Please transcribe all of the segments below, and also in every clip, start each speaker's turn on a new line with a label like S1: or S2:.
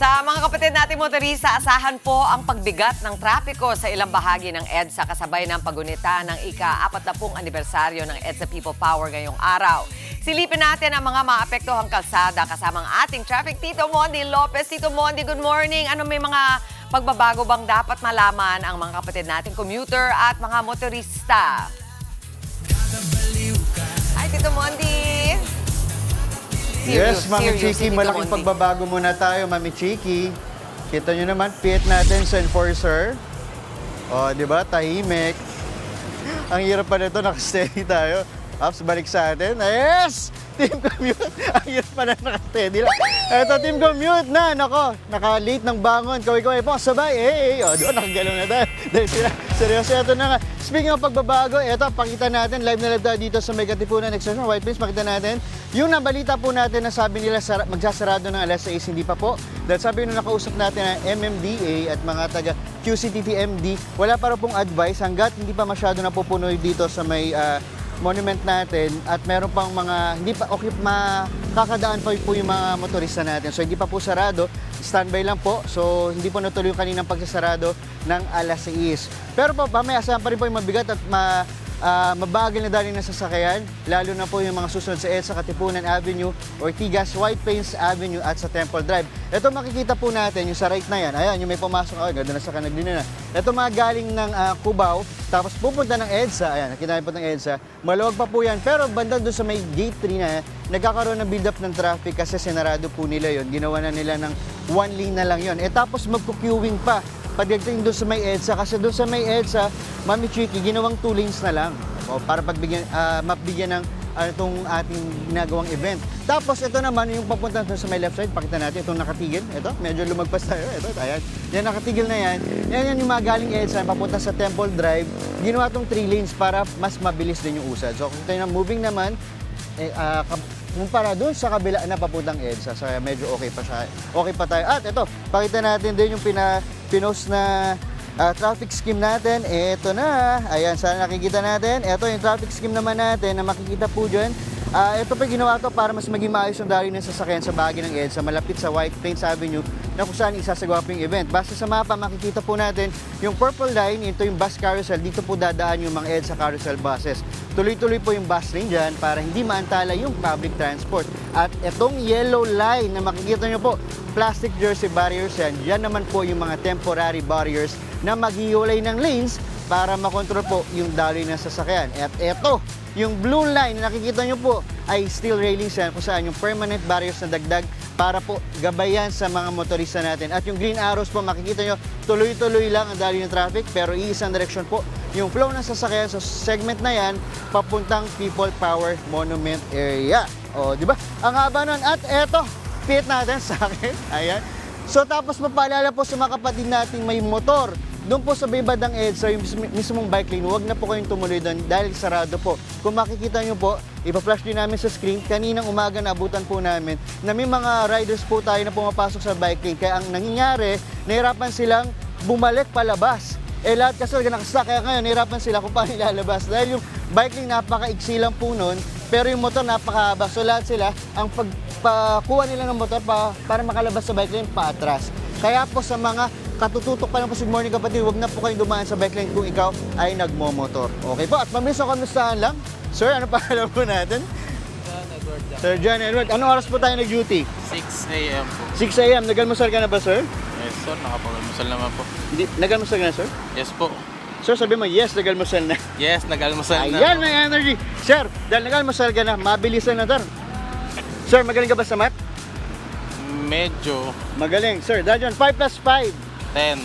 S1: Sa mga kapatid nating motorista, asahan po ang pagbigat ng trapiko sa ilang bahagi ng EDSA kasabay ng pagunita ng ika-40 anibersaryo ng EDSA People Power ngayong araw. Silipin natin ang mga maapektuhang kalsada kasama ang ating traffic Tito Mondi Lopez. Tito Mondi, good morning. Ano may mga pagbabago bang dapat malaman ang mga kapatid nating commuter at mga motorista? Hi, Tito Mondi.
S2: Yes, Mami
S1: Serious,
S2: Chiki,
S1: Tito
S2: malaking
S1: Mondi.
S2: pagbabago muna tayo, Mami Chiki. Kita nyo naman, fit natin sa enforcer. O, di ba? Tahimik. Ang hirap pa nito, nakasteady tayo. Ups, balik sa atin. Yes! Team Commute. Ang hirap pa na nakasteady lang. Eto, Team Commute na. Nako, naka-late ng bangon. Kaway-kaway po, sabay. Hey! O, di ba? Nakagalaw na tayo. Dahil sila, seryoso, eto na nga. Speaking of pagbabago, eto, pakita natin. Live na live tayo dito sa Mega Tipunan Extension, White Plains. Pakita natin. Yung nabalita po natin na sabi nila magsasarado ng alas 6, hindi pa po. Dahil sabi nung nakausap natin ang MMDA at mga taga QCTTMD, wala pa rin pong advice hanggat hindi pa masyado napupunoy dito sa may monument natin at meron pang mga hindi pa okay, makakadaan pa po yung mga motorista natin. So hindi pa po sarado, standby lang po. So hindi po natuloy yung kaninang pagsasarado ng alas 6. Pero po, mamaya asahan pa rin po yung mabigat at mabagal na dali ng sasakyan, lalo na po yung mga susunod sa EDSA Katipunan Avenue, Ortigas, White Plains Avenue at sa Temple Drive. Ito makikita po natin, yung sa right na yan, ayan, yung may pumasok, ganda na sa kanaglina na. Ito mga galing ng Cubao, tapos pupunta ng EDSA, ayan, nakita niyo po ng EDSA, maluwag pa po yan, pero banda doon sa may gate 3 na, nagkakaroon ng build up ng traffic kasi sinarado po nila yon, ginawa na nila ng one lane na lang yon. Tapos magkukuewing pa, pagdating doon sa may EDSA, kasi doon sa may EDSA, Mami Chiki, ginawang 2 lanes na lang para mabigyan ng itong ating ginagawang event. Tapos ito naman, yung papunta doon sa may left side, pakita natin, itong nakatigil, ito, medyo lumagpas tayo, ito, ayan, yan nakatigil na yan, yan yung mga galing EDSA, papunta sa Temple Drive, ginawa itong 3 lanes para mas mabilis din yung usad. So kung tayo na moving naman, kumpara doon sa kabila na papuntang EDSA, so medyo okay pa siya. Okay pa tayo. At ito, pakita natin din yung pinost na traffic scheme natin. Ito na. Ayan, sana nakikita natin. Ito yung traffic scheme naman natin na makikita po dyan. Ito pa ginawa to para mas maging maayos yung daloy ng sasakyan sa bahagi ng EDSA, malapit sa White Plains Avenue, na kung saan isasagawa po yung event. Basta sa mapa, makikita po natin yung purple line, ito yung bus carousel, dito po dadaan yung mga EDSA carousel buses. Tuloy-tuloy po yung bus lane dyan para hindi maantala yung public transport. At itong yellow line na makikita nyo po, plastic jersey barriers yan, yan naman po yung mga temporary barriers na maghiwalay ng lanes para makontrol po yung daloy ng sasakyan. At ito, yung blue line na nakikita nyo po ay steel railings yan kung saan yung permanent barriers na dagdag para po gabayan sa mga motorista natin. At yung green arrows po, makikita nyo, tuloy-tuloy lang ang daloy ng traffic pero iisang direction po yung flow ng sasakyan sa segment na yan papuntang People Power Monument Area. O, di ba? Ang haba nun. At eto, fit natin sa akin. Ayan. So tapos mapaalala po sa mga kapatid nating may motor, doon po sa bandang EDSA, yung mismong bike lane, huwag na po kayong tumuloy doon dahil sarado po. Kung makikita nyo po, ipa-flash din namin sa screen, kaninang umaga naabutan po namin na may mga riders po tayo na pumapasok sa bike lane. Kaya ang nangyayari, nahirapan silang bumalik palabas. Lahat kasi nakasla, kaya ngayon nahirapan sila kung paano ilalabas. Dahil yung bike lane napaka-iksi lang po nun, pero yung motor napakahaba. So lahat sila, ang pagpakuha nila ng motor para makalabas sa bike lane, paatras. Kaya po sa mga katututok pa lang po, good morning kapatid, huwag na po kayong dumaan sa bike lane kung ikaw ay nagmomotor. Okay po, at mabilis ako kamustahan lang. Sir, ano pa alam po natin? Sir John Edward, anong oras po tayo nag-duty?
S3: 6 a.m. po.
S2: 6 a.m. Nagalmusal ka na ba, sir?
S3: Yes, sir. Nakapag-almusal naman po.
S2: Hindi, nagalmusal ka na, sir?
S3: Yes po.
S2: Sir, sabi mo, yes, nagalmusal na.
S3: Yes, nag-almusal na.
S2: Ayan, may energy. Sir, dahil nagalmusal ka na, mabilisan na, sir. Sir, magaling ka ba sa math?
S3: Medyo.
S2: Magaling. Sir, dahil dyan, 5 plus 5.
S3: 10.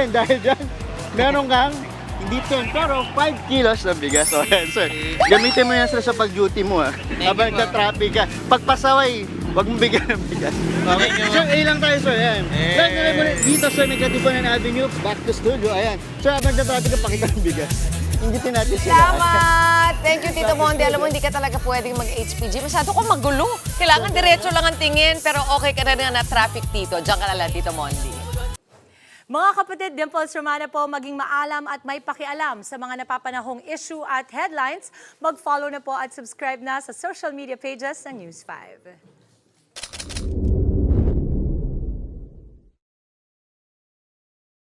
S2: 10, dahil dyan, meron kang, hindi 10, pero 5 kilos na bigas. O yan, sir. Gamitin mo yan, sir, sa pag-duty mo, ha. Habang nagka-traffic ka. Pagpasaway, huwag mong bigyan ng bigas. Okay. Sir, lang tayo, sir. Ayan. Dito, sir, may Katipunan Avenue, back to studio. Ayan. Sir, habang nagka-traffic ka, pakita ng bigas. Inggitin natin sila.
S1: Salamat! Thank you, Tito Mondi. Alam mo, hindi ka talaga pwedeng mag-HPG. Masyado kong magulo. Kailangan diretso lang ang tingin, pero okay ka na rin na traffic, Tito. Diyan ka na lang, Tito Mondi.
S4: Mga kapatid, Dimples Romana po, maging maalam at may pakialam sa mga napapanahong issue at headlines. Mag-follow na po at subscribe na sa social media pages ng News 5.